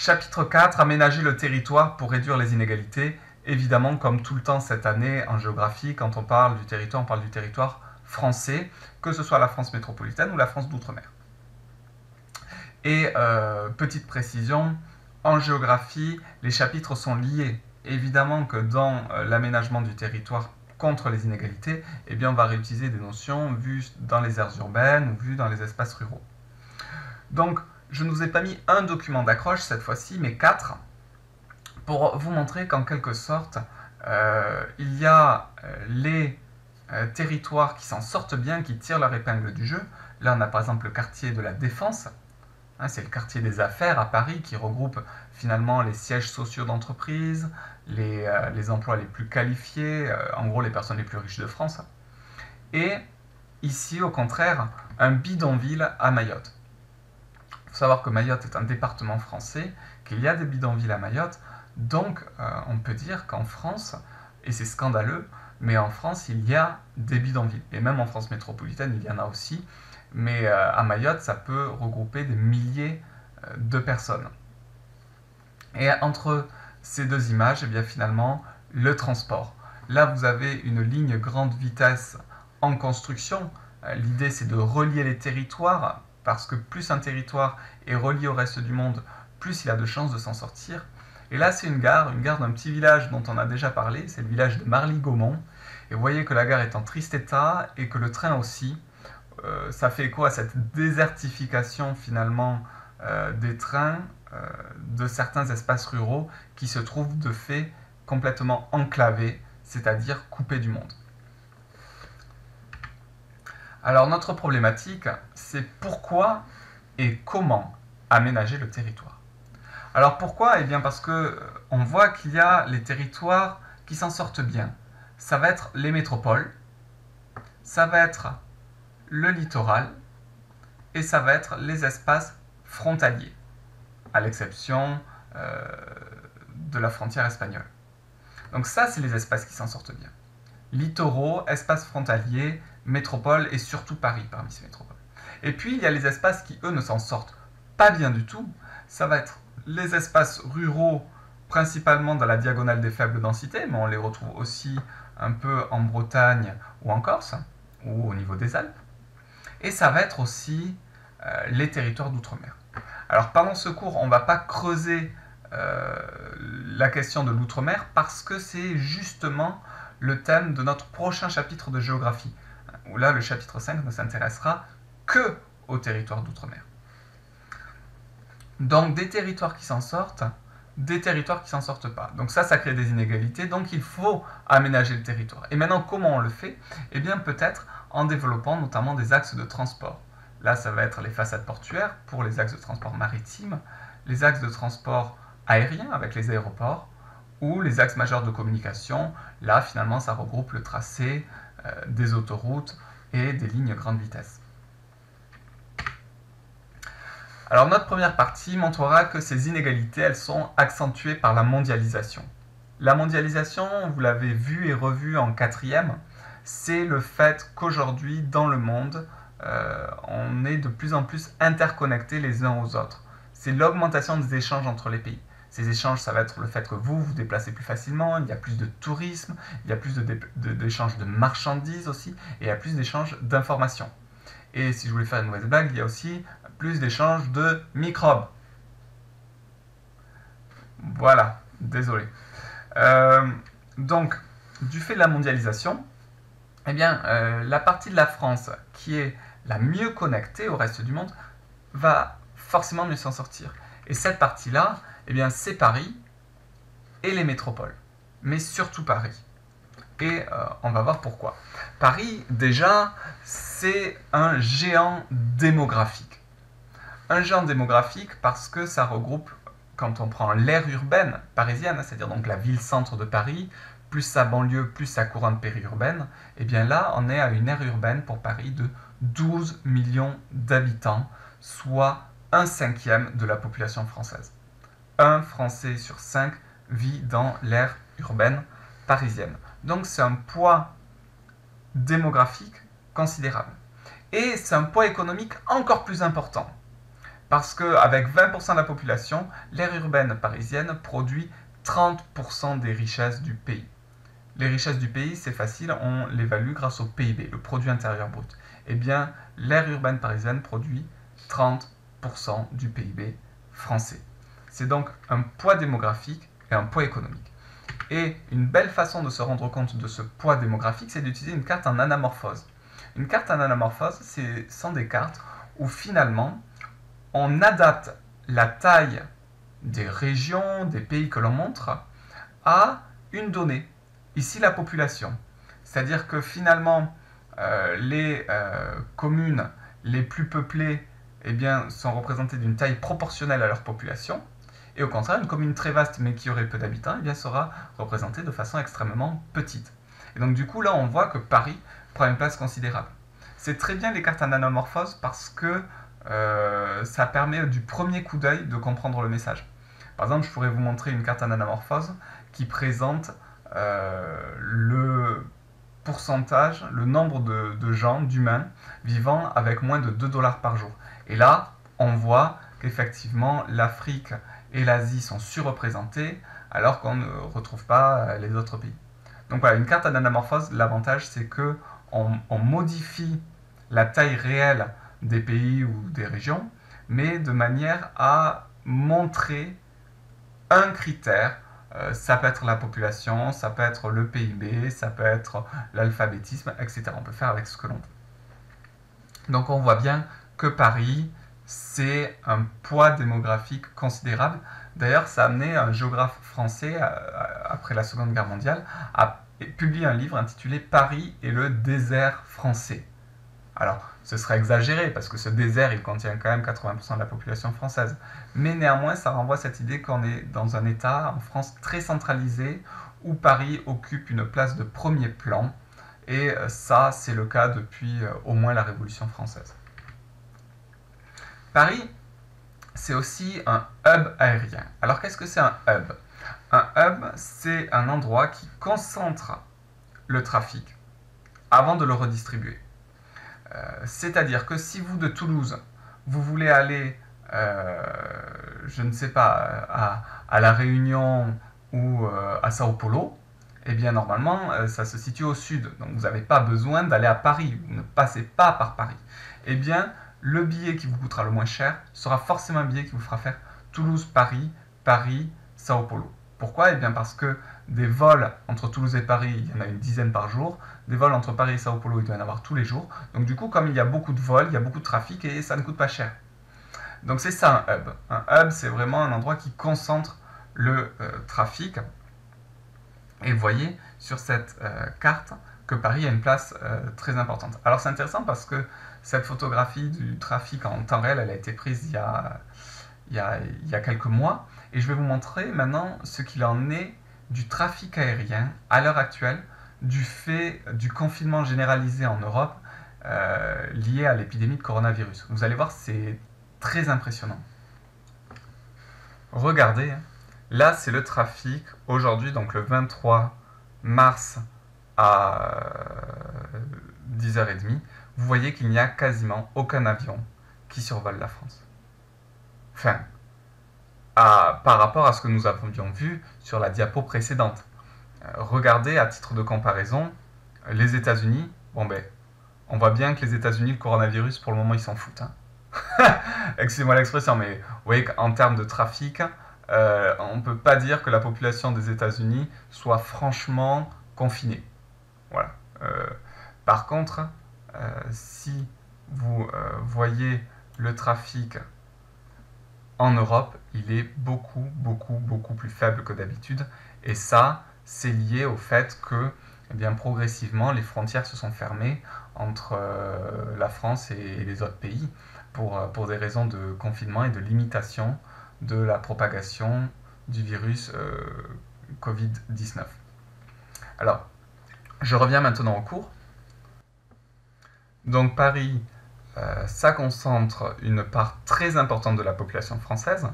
Chapitre 4, aménager le territoire pour réduire les inégalités. Évidemment, comme tout le temps cette année en géographie, quand on parle du territoire, on parle du territoire français, que ce soit la France métropolitaine ou la France d'outre-mer. Et petite précision, en géographie, les chapitres sont liés. Évidemment que dans l'aménagement du territoire contre les inégalités, eh bien on va réutiliser des notions vues dans les aires urbaines ou vues dans les espaces ruraux. Donc, je ne vous ai pas mis un document d'accroche cette fois-ci, mais 4, pour vous montrer qu'en quelque sorte, il y a les territoires qui s'en sortent bien, qui tirent leur épingle du jeu. Là, on a par exemple le quartier de la Défense, hein, c'est le quartier des affaires à Paris qui regroupe finalement les sièges sociaux d'entreprise, les emplois les plus qualifiés, en gros les personnes les plus riches de France. Et ici, au contraire, un bidonville à Mayotte. Il faut savoir que Mayotte est un département français, qu'il y a des bidonvilles à Mayotte, donc on peut dire qu'en France, et c'est scandaleux, mais en France il y a des bidonvilles, et même en France métropolitaine il y en a aussi, mais à Mayotte ça peut regrouper des milliers de personnes. Et entre ces deux images, eh bien finalement, le transport. Là vous avez une ligne grande vitesse en construction, l'idée c'est de relier les territoires, parce que plus un territoire est relié au reste du monde, plus il a de chances de s'en sortir. Et là, c'est une gare d'un petit village dont on a déjà parlé, c'est le village de Marly-Gaumont. Et vous voyez que la gare est en triste état et que le train aussi. Ça fait écho à cette désertification finalement des trains de certains espaces ruraux qui se trouvent de fait complètement enclavés, c'est-à-dire coupés du monde. Alors notre problématique, c'est pourquoi et comment aménager le territoire. Alors pourquoi? Eh bien parce que on voit qu'il y a les territoires qui s'en sortent bien. Ça va être les métropoles, ça va être le littoral et ça va être les espaces frontaliers, à l'exception de la frontière espagnole. Donc ça, c'est les espaces qui s'en sortent bien. Littoraux, espaces frontaliers, métropole et surtout Paris parmi ces métropoles. Et puis il y a les espaces qui, eux, ne s'en sortent pas bien du tout. Ça va être les espaces ruraux, principalement dans la diagonale des faibles densités, mais on les retrouve aussi un peu en Bretagne ou en Corse, ou au niveau des Alpes. Et ça va être aussi les territoires d'outre-mer. Alors pendant ce cours, on ne va pas creuser la question de l'outre-mer parce que c'est justement le thème de notre prochain chapitre de géographie, où là le chapitre 5 ne s'intéressera que aux territoires d'outre-mer. Donc des territoires qui s'en sortent, des territoires qui s'en sortent pas. Donc ça crée des inégalités, donc il faut aménager le territoire. Et maintenant, comment on le fait? Eh bien peut-être en développant notamment des axes de transport. Là, ça va être les façades portuaires pour les axes de transport maritime, les axes de transport aérien avec les aéroports, ou les axes majeurs de communication. Là, finalement, ça regroupe le tracé des autoroutes et des lignes grande vitesse. Alors notre première partie montrera que ces inégalités, elles sont accentuées par la mondialisation. La mondialisation, vous l'avez vu et revu en 4e, c'est le fait qu'aujourd'hui, dans le monde, on est de plus en plus interconnectés les uns aux autres. C'est l'augmentation des échanges entre les pays. Ces échanges, ça va être le fait que vous vous déplacez plus facilement, il y a plus de tourisme, il y a plus d'échanges de marchandises aussi, et il y a plus d'échanges d'informations. Et si je voulais faire une mauvaise blague, il y a aussi plus d'échanges de microbes. Voilà, désolé. Donc, du fait de la mondialisation, eh bien, la partie de la France qui est la mieux connectée au reste du monde va forcément mieux s'en sortir. Et cette partie-là, eh bien, c'est Paris et les métropoles, mais surtout Paris. Et on va voir pourquoi. Paris, déjà, c'est un géant démographique. Un géant démographique parce que ça regroupe, quand on prend l'aire urbaine parisienne, c'est-à-dire donc la ville-centre de Paris, plus sa banlieue, plus sa couronne périurbaine, et bien là, on est à une aire urbaine pour Paris de 12 millions d'habitants, soit 1/5 de la population française. Un Français sur 5 vit dans l'aire urbaine parisienne. Donc c'est un poids démographique considérable. Et c'est un poids économique encore plus important. Parce qu'avec 20% de la population, l'aire urbaine parisienne produit 30% des richesses du pays. Les richesses du pays, c'est facile, on l'évalue grâce au PIB, le produit intérieur brut. Eh bien, l'aire urbaine parisienne produit 30% du PIB français. C'est donc un poids démographique et un poids économique. Et une belle façon de se rendre compte de ce poids démographique, c'est d'utiliser une carte en anamorphose. Une carte en anamorphose, ce sont des cartes où finalement, on adapte la taille des régions, des pays que l'on montre, à une donnée. Ici, la population. C'est-à-dire que finalement, les communes les plus peuplées eh bien, sont représentées d'une taille proportionnelle à leur population. Et au contraire, une commune très vaste mais qui aurait peu d'habitants eh bien, sera représentée de façon extrêmement petite. Et donc du coup, là, on voit que Paris prend une place considérable. C'est très bien les cartes en anamorphose parce que ça permet du premier coup d'œil de comprendre le message. Par exemple, je pourrais vous montrer une carte en anamorphose qui présente le pourcentage, le nombre de gens, d'humains, vivant avec moins de 2 $ par jour. Et là, on voit qu'effectivement, l'Afrique et l'Asie sont surreprésentées, alors qu'on ne retrouve pas les autres pays. Donc voilà, une carte en anamorphose, l'avantage c'est que on modifie la taille réelle des pays ou des régions, mais de manière à montrer un critère. Ça peut être la population, ça peut être le PIB, ça peut être l'alphabétisme, etc. On peut faire avec ce que l'on veut. Donc on voit bien que Paris, c'est un poids démographique considérable. D'ailleurs, ça a amené un géographe français, après la Seconde Guerre mondiale, à publier un livre intitulé « Paris et le désert français ». Alors, ce serait exagéré, parce que ce désert, il contient quand même 80% de la population française. Mais néanmoins, ça renvoie à cette idée qu'on est dans un État, en France, très centralisé, où Paris occupe une place de premier plan. Et ça, c'est le cas depuis au moins la Révolution française. Paris, c'est aussi un hub aérien. Alors, qu'est-ce que c'est un hub? Un hub, c'est un endroit qui concentre le trafic avant de le redistribuer. C'est-à-dire que si vous, de Toulouse, vous voulez aller, je ne sais pas, à La Réunion ou à Sao Paulo, eh bien normalement, ça se situe au sud. Donc vous n'avez pas besoin d'aller à Paris, vous ne passez pas par Paris. Eh bien, le billet qui vous coûtera le moins cher sera forcément un billet qui vous fera faire Toulouse-Paris, Paris-Sao Paulo. Pourquoi? Eh bien parce que des vols entre Toulouse et Paris, il y en a une dizaine par jour. Des vols entre Paris et Sao Paulo, il doit y en avoir tous les jours. Donc du coup, comme il y a beaucoup de vols, il y a beaucoup de trafic et ça ne coûte pas cher. Donc c'est ça un hub. Un hub, c'est vraiment un endroit qui concentre le trafic. Et vous voyez sur cette carte que Paris a une place très importante. Alors c'est intéressant parce que cette photographie du trafic en temps réel, elle a été prise il y a quelques mois. Et je vais vous montrer maintenant ce qu'il en est du trafic aérien à l'heure actuelle du fait du confinement généralisé en Europe lié à l'épidémie de coronavirus. Vous allez voir, c'est très impressionnant. Regardez, là c'est le trafic aujourd'hui, donc le 23 mars à 10h30. Vous voyez qu'il n'y a quasiment aucun avion qui survole la France. Enfin, par rapport à ce que nous avions vu sur la diapo précédente. Regardez à titre de comparaison, les États-Unis, bon ben, on voit bien que les États-Unis, le coronavirus, pour le moment, ils s'en foutent. Hein. Excusez-moi l'expression, mais vous voyez qu'en termes de trafic, on ne peut pas dire que la population des États-Unis soit franchement confinée. Voilà. Par contre, si vous voyez le trafic en Europe, il est beaucoup plus faible que d'habitude. Et ça, c'est lié au fait que, eh bien, progressivement, les frontières se sont fermées entre la France et les autres pays pour des raisons de confinement et de limitation de la propagation du virus Covid-19. Alors, je reviens maintenant au cours. Donc Paris, ça concentre une part très importante de la population française.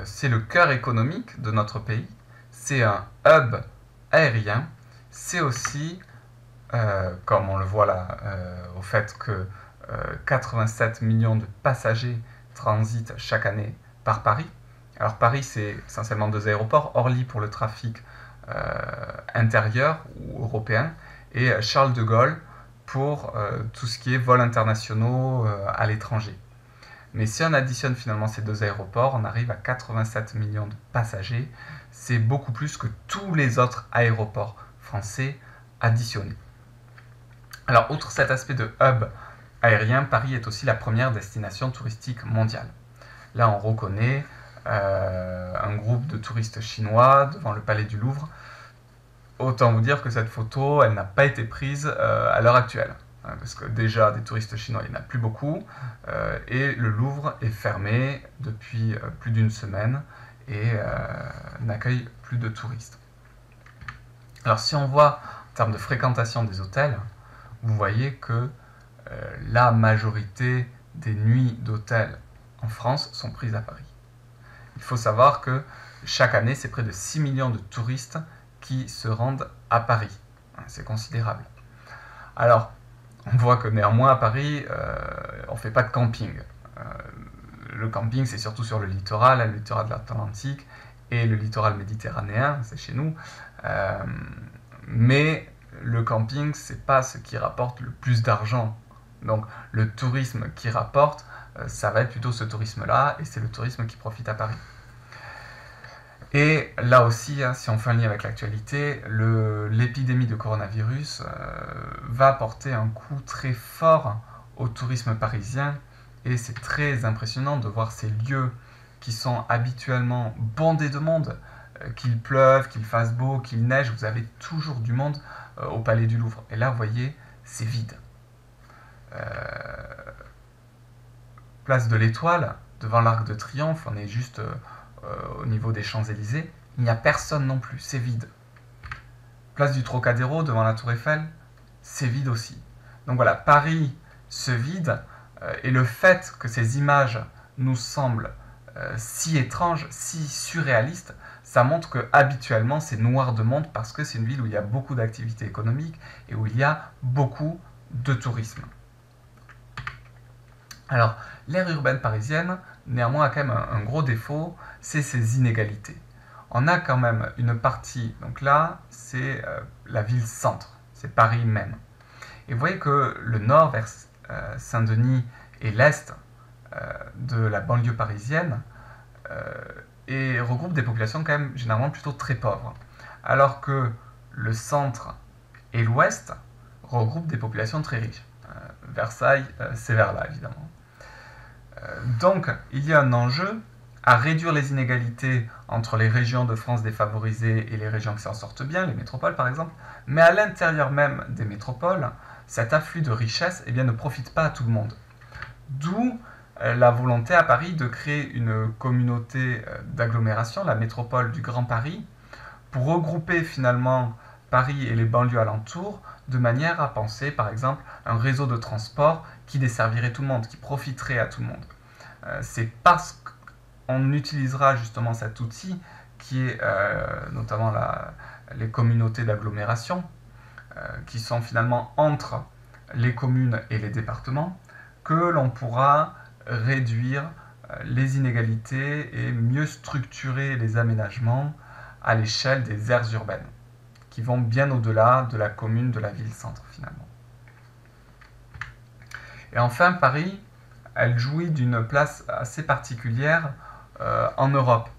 C'est le cœur économique de notre pays. C'est un hub aérien. C'est aussi, comme on le voit là, au fait que 87 millions de passagers transitent chaque année par Paris. Alors Paris, c'est essentiellement 2 aéroports, Orly pour le trafic intérieur ou européen, et Charles de Gaulle pour tout ce qui est vols internationaux à l'étranger. Mais si on additionne finalement ces 2 aéroports, on arrive à 87 millions de passagers. C'est beaucoup plus que tous les autres aéroports français additionnés. Alors, outre cet aspect de hub aérien, Paris est aussi la première destination touristique mondiale. Là, on reconnaît un groupe de touristes chinois devant le palais du Louvre. Autant vous dire que cette photo, elle n'a pas été prise à l'heure actuelle. Parce que déjà, des touristes chinois, il n'y en a plus beaucoup. Et le Louvre est fermé depuis plus d'une semaine et n'accueille plus de touristes. Alors si on voit en termes de fréquentation des hôtels, vous voyez que la majorité des nuits d'hôtels en France sont prises à Paris. Il faut savoir que chaque année, c'est près de 6 millions de touristes qui se rendent à Paris. C'est considérable. Alors, on voit que néanmoins à Paris, on ne fait pas de camping. Le camping, c'est surtout sur le littoral de l'Atlantique et le littoral méditerranéen, c'est chez nous. Mais le camping, c'est pas ce qui rapporte le plus d'argent. Donc le tourisme qui rapporte, ça va être plutôt ce tourisme-là, et c'est le tourisme qui profite à Paris. Et là aussi, si on fait un lien avec l'actualité, l'épidémie de coronavirus va porter un coup très fort au tourisme parisien, et c'est très impressionnant de voir ces lieux qui sont habituellement bondés de monde, qu'il pleuve, qu'il fasse beau, qu'il neige, vous avez toujours du monde au Palais du Louvre. Et là, vous voyez, c'est vide. Place de l'Étoile, devant l'Arc de Triomphe, on est juste au niveau des Champs-Élysées, il n'y a personne non plus, c'est vide. Place du Trocadéro, devant la Tour Eiffel, c'est vide aussi. Donc voilà, Paris se vide, et le fait que ces images nous semblent si étranges, si surréalistes, ça montre que habituellement c'est noir de monde parce que c'est une ville où il y a beaucoup d'activités économiques et où il y a beaucoup de tourisme. Alors, l'aire urbaine parisienne, néanmoins, a quand même un gros défaut, c'est ses inégalités. On a quand même une partie, donc là, c'est la ville-centre, c'est Paris même. Et vous voyez que le nord, vers Saint-Denis, et l'est de la banlieue parisienne, et regroupe des populations quand même généralement plutôt très pauvres. Alors que le centre et l'ouest regroupent des populations très riches. Versailles, c'est vers là, évidemment. Donc, il y a un enjeu à réduire les inégalités entre les régions de France défavorisées et les régions qui s'en sortent bien, les métropoles par exemple, mais à l'intérieur même des métropoles, cet afflux de richesses ne profite pas à tout le monde. D'où la volonté à Paris de créer une communauté d'agglomération, la métropole du Grand Paris, pour regrouper finalement Paris et les banlieues alentours, de manière à penser par exemple un réseau de transport qui desservirait tout le monde, qui profiterait à tout le monde. C'est parce qu'on utilisera justement cet outil qui est notamment les communautés d'agglomération, qui sont finalement entre les communes et les départements, que l'on pourra réduire les inégalités et mieux structurer les aménagements à l'échelle des aires urbaines, qui vont bien au-delà de la commune, de la ville-centre finalement. Et enfin, Paris, elle jouit d'une place assez particulière en Europe.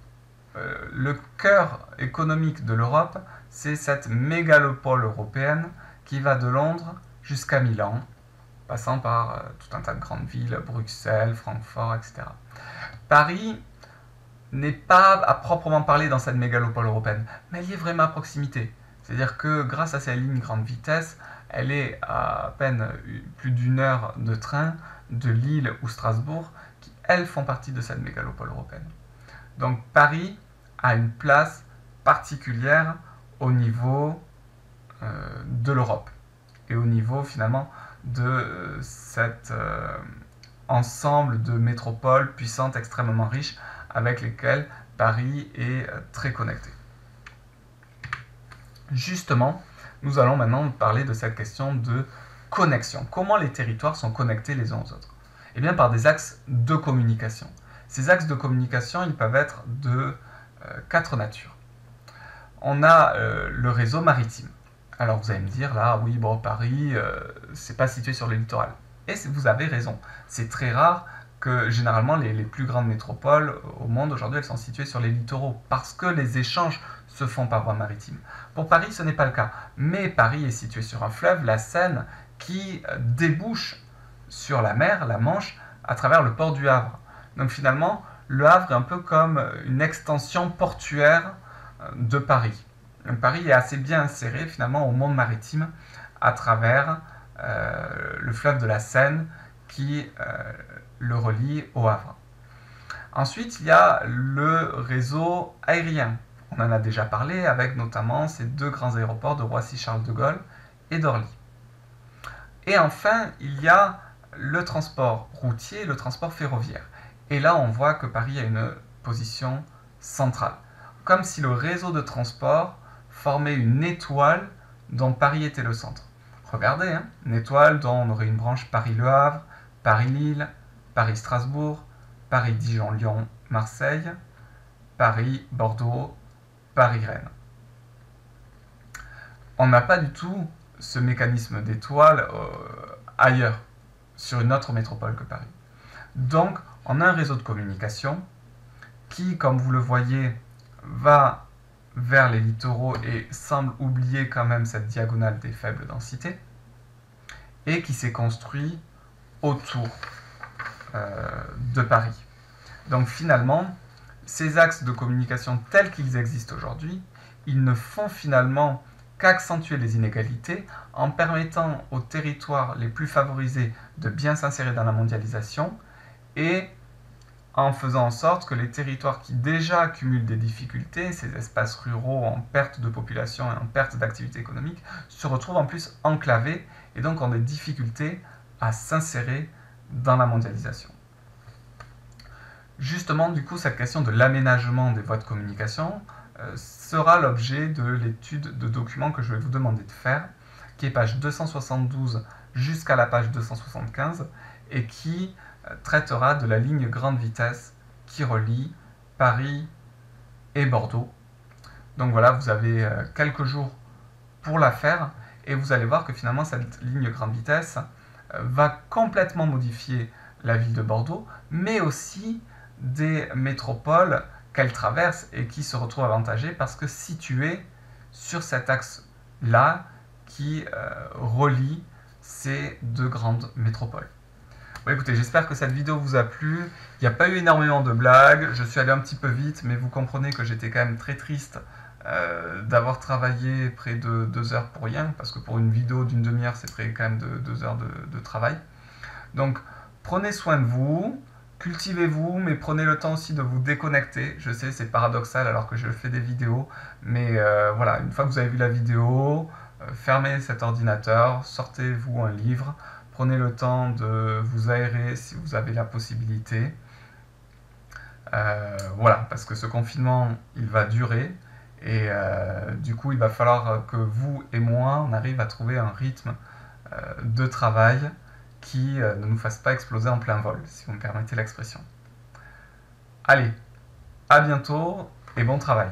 Le cœur économique de l'Europe, c'est cette mégalopole européenne qui va de Londres jusqu'à Milan, passant par tout un tas de grandes villes, Bruxelles, Francfort, etc. Paris n'est pas à proprement parler dans cette mégalopole européenne, mais elle y est vraiment à proximité. C'est-à-dire que grâce à ces lignes grande vitesse, elle est à peine plus d'une heure de train de Lille ou Strasbourg, qui elles font partie de cette mégalopole européenne. Donc Paris a une place particulière au niveau de l'Europe et au niveau finalement de cet ensemble de métropoles puissantes, extrêmement riches, avec lesquelles Paris est très connecté. Justement, nous allons maintenant parler de cette question de connexion. Comment les territoires sont connectés les uns aux autres? Eh bien par des axes de communication. Ces axes de communication, ils peuvent être de 4 natures. On a le réseau maritime. Alors vous allez me dire, là, oui, bon, Paris, c'est pas situé sur le littoral. Et vous avez raison. C'est très rare que, généralement, les plus grandes métropoles au monde, aujourd'hui, elles sont situées sur les littoraux, parce que les échanges se font par voie maritime. Pour Paris, ce n'est pas le cas. Mais Paris est situé sur un fleuve, la Seine, qui débouche sur la mer, la Manche, à travers le port du Havre. Donc finalement, le Havre est un peu comme une extension portuaire de Paris. Donc Paris est assez bien inséré finalement au monde maritime à travers le fleuve de la Seine qui le relie au Havre. Ensuite, il y a le réseau aérien. On en a déjà parlé avec notamment ces 2 grands aéroports de Roissy-Charles de Gaulle et d'Orly. Et enfin, il y a le transport routier et le transport ferroviaire. Et là, on voit que Paris a une position centrale. Comme si le réseau de transport formait une étoile dont Paris était le centre. Regardez, hein, une étoile dont on aurait une branche Paris-Le Havre, Paris-Lille, Paris-Strasbourg, Paris-Dijon-Lyon-Marseille, Paris-Bordeaux, Paris-Rennes. On n'a pas du tout ce mécanisme d'étoile ailleurs, sur une autre métropole que Paris. Donc, on a un réseau de communication qui, comme vous le voyez, va vers les littoraux et semble oublier quand même cette diagonale des faibles densités, et qui s'est construit autour de Paris. Donc finalement, ces axes de communication tels qu'ils existent aujourd'hui, ils ne font finalement qu'accentuer les inégalités en permettant aux territoires les plus favorisés de bien s'insérer dans la mondialisation et en faisant en sorte que les territoires qui déjà accumulent des difficultés, ces espaces ruraux en perte de population et en perte d'activité économique, se retrouvent en plus enclavés et donc ont des difficultés à s'insérer dans la mondialisation. Justement, du coup, cette question de l'aménagement des voies de communication sera l'objet de l'étude de documents que je vais vous demander de faire, qui est page 272 jusqu'à la page 275, et qui traitera de la ligne grande vitesse qui relie Paris et Bordeaux. Donc voilà, vous avez quelques jours pour la faire, et vous allez voir que finalement cette ligne grande vitesse va complètement modifier la ville de Bordeaux, mais aussi des métropoles qu'elle traverse et qui se retrouvent avantagées parce que situées sur cet axe-là qui relie ces 2 grandes métropoles. Bon, écoutez, j'espère que cette vidéo vous a plu. Il n'y a pas eu énormément de blagues, je suis allé un petit peu vite, mais vous comprenez que j'étais quand même très triste d'avoir travaillé près de 2 heures pour rien, parce que pour une vidéo d'une demi-heure, c'est près quand même de 2 heures de travail. Donc, prenez soin de vous, cultivez-vous, mais prenez le temps aussi de vous déconnecter. Je sais, c'est paradoxal alors que je fais des vidéos, mais voilà, une fois que vous avez vu la vidéo, fermez cet ordinateur, sortez-vous un livre, prenez le temps de vous aérer si vous avez la possibilité. Voilà, parce que ce confinement, il va durer, et du coup, il va falloir que vous et moi, on arrive à trouver un rythme de travail qui ne nous fasse pas exploser en plein vol, si vous me permettez l'expression. Allez, à bientôt et bon travail.